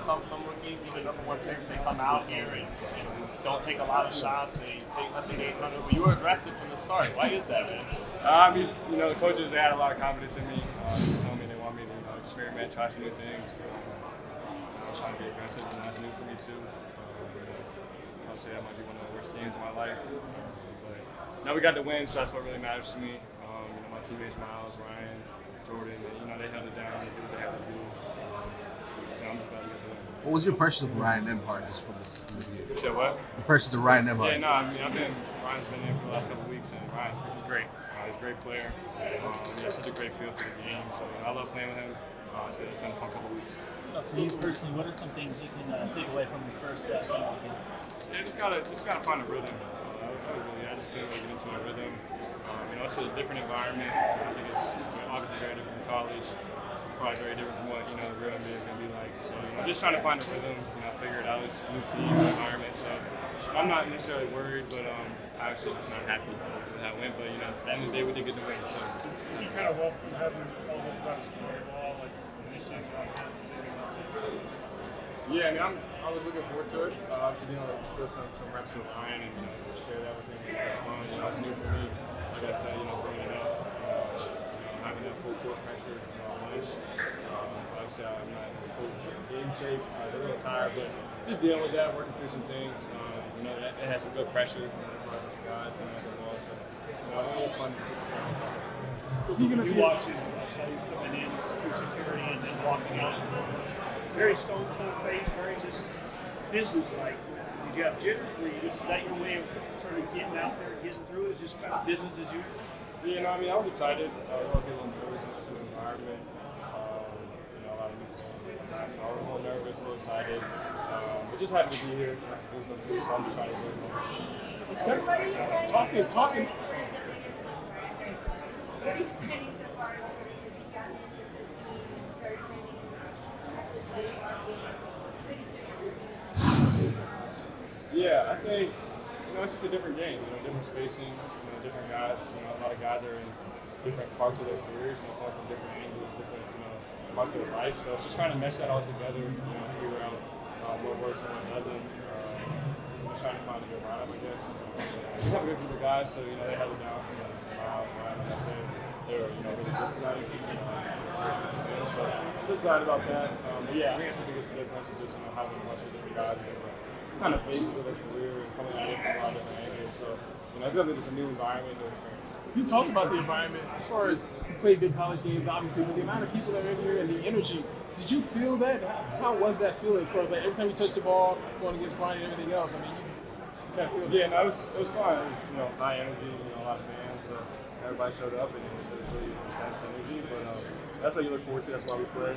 some rookies, even number one picks, they come out here and don't take a lot of shots. They let the game run over. You were aggressive from the start. Why is that, man? I mean, the coaches, they had a lot of confidence in me. They told me they want me to experiment, try some new things. I was trying to be aggressive, and that's new for me too. I would say that might be one of the worst games of my life. But now we got the win, so that's what really matters to me. My teammates, Miles, Ryan, Jordan, they held it down. They did what they had to do. So I'm just glad we got the win. What was your impression of Ryan Nembhard just from this year? You said what? Impressions of Ryan Nembhard. Yeah, no, Ryan's been in for the last couple of weeks, and he's great. He's a great player. He has such a great feel for the game. So I love playing with him. It's been a fun couple of weeks. For you personally, what are some things you can take away from your first summer game? Yeah, just gotta find a rhythm. I just couldn't really get into my rhythm. It's a different environment. I think it's obviously very different from college. Probably very different from what the real NBA is going to be like. So just trying to find a rhythm. Figure it out. It's a new team, new environment. So I'm not necessarily worried, but obviously just not happy with that win. But at the end of the day, we did get the win. So did you kind of welcome having all those reps in the ball, like initiating offense, Yeah, I was looking forward to it. Obviously, being able to split some reps with Ryan and share that with him was fun. It's new for me. Like I said, bringing it up, having that full court pressure on lunch. Obviously, I'm not in full game shape. I was a little tired, but just dealing with that, working through some things. It has some good pressure from the guys and the ball. So, it was fun to experience. Speaking of you watching, I saw you coming in through security and then walking out. Very stone cold face, very just business-like. Did you have jitters? Is that your way of sort of getting out there and getting through? Is just kind of business as usual? Yeah, I was excited. I was a little nervous in this new environment. A lot of new so I was a little nervous, a little excited. But just happy to be here. So I'm just trying to do it. Talking. Yeah, I think it's just a different game. Different spacing. Different guys. A lot of guys are in different parts of their careers. From different angles, different parts of their life. So it's just trying to mesh that all together. Figure out what works and what doesn't. Just trying to find a good lineup, I guess. We have a good group of guys, so they held it down. Like I said, they were really good tonight. So just glad about that. But yeah, I think that's the biggest difference is just having a bunch of different guys and different kind of phases of their career and coming at it from a lot of different angles. So it's definitely just a new environment, new experience. You talked about the environment as far as you played good college games, obviously, but the amount of people that are in here and the energy. Did you feel that? How was that feeling? As far as every time you touched the ball, going against Bronny and everything else, you kind of feel. Yeah, no, it was fun. It was, high energy, a lot of fans, so everybody showed up and it was really intense energy. But that's what you look forward to. That's why we play.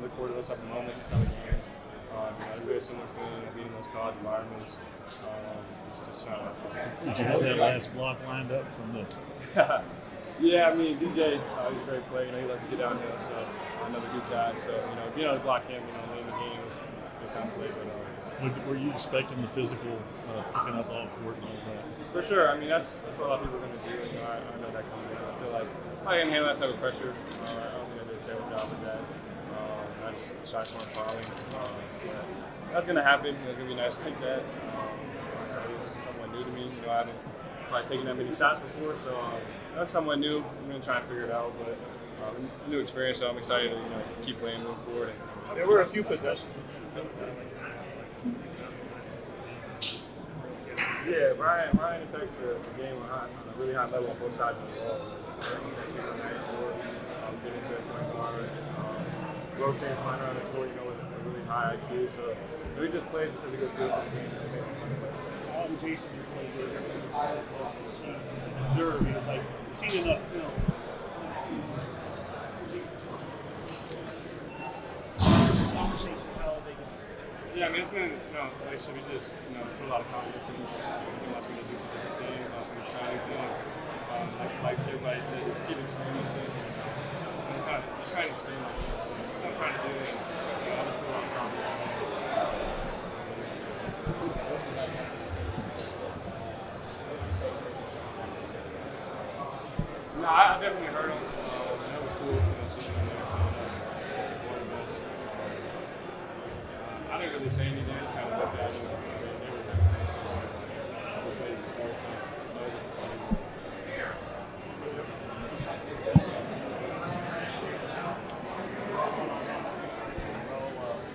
Look forward to those type of moments in some of the games. It's very similar feeling of being in those college environments. Just trying to. Did you have that last block lined up from the? Yeah, DJ, he's a great player. He loves to get down here, so another good guy. So being able to block him, late in the game was a good time to play. But were you expecting the physical picking up all court and all that? For sure. That's what a lot of people are going to do. I know that coming in. I feel like I can handle that type of pressure. I don't think I did a terrible job with that. I just shots weren't falling. That's going to happen. It's going to be nice like that. It's somewhat new to me. I haven't probably taken that many shots before, so that's somewhat new. I'm going to try and figure it out, but new experience, so I'm excited to keep playing, move forward. There were a few possessions. Yeah, Ryan affects the game on a really high level on both sides of the ball. Get into a point guard, rotate, find around the court, with a really high IQ. So we just played just a good feel for the game. Jason, you played good. Everyone's excited to see and observe. He was like, we've seen enough film. Conversations, how are they going? Yeah, it's been, we just, put a lot of confidence in each other. We want to do some different things, want to try new things. Like everybody said, just keep experiencing. Just trying to experiment. So that's what I'm trying to do. And I just feel a lot of confidence. No, I definitely heard him. That was cool. Seeing him there, supporting us. really say anything. I just kind of looked at them. They were really saying something. We played before, so that was just a funny one.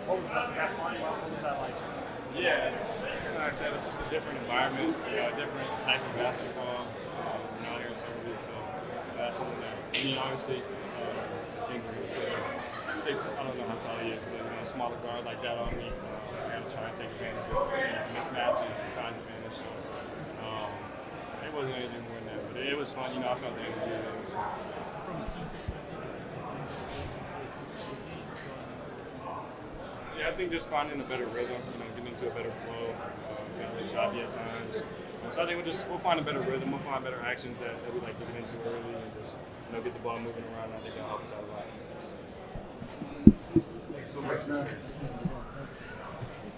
What was that funny? What was that like? Yeah, like I said, it's just a different environment, a different type of basketball. Out here in Summer League, so that's something that, obviously, Tinker, I don't know how tall he is, but a smaller guard like that on me, I got to try and take advantage of mismatch and size advantage. So it wasn't anything more than that, but it was fun. I felt the energy. It was fun. Yeah, I think just finding a better rhythm, getting into a better flow, got a little choppy at times. So I think we'll find a better rhythm, we'll find better actions that we like to get into early and just get the ball moving around. I think that'll help us out a lot.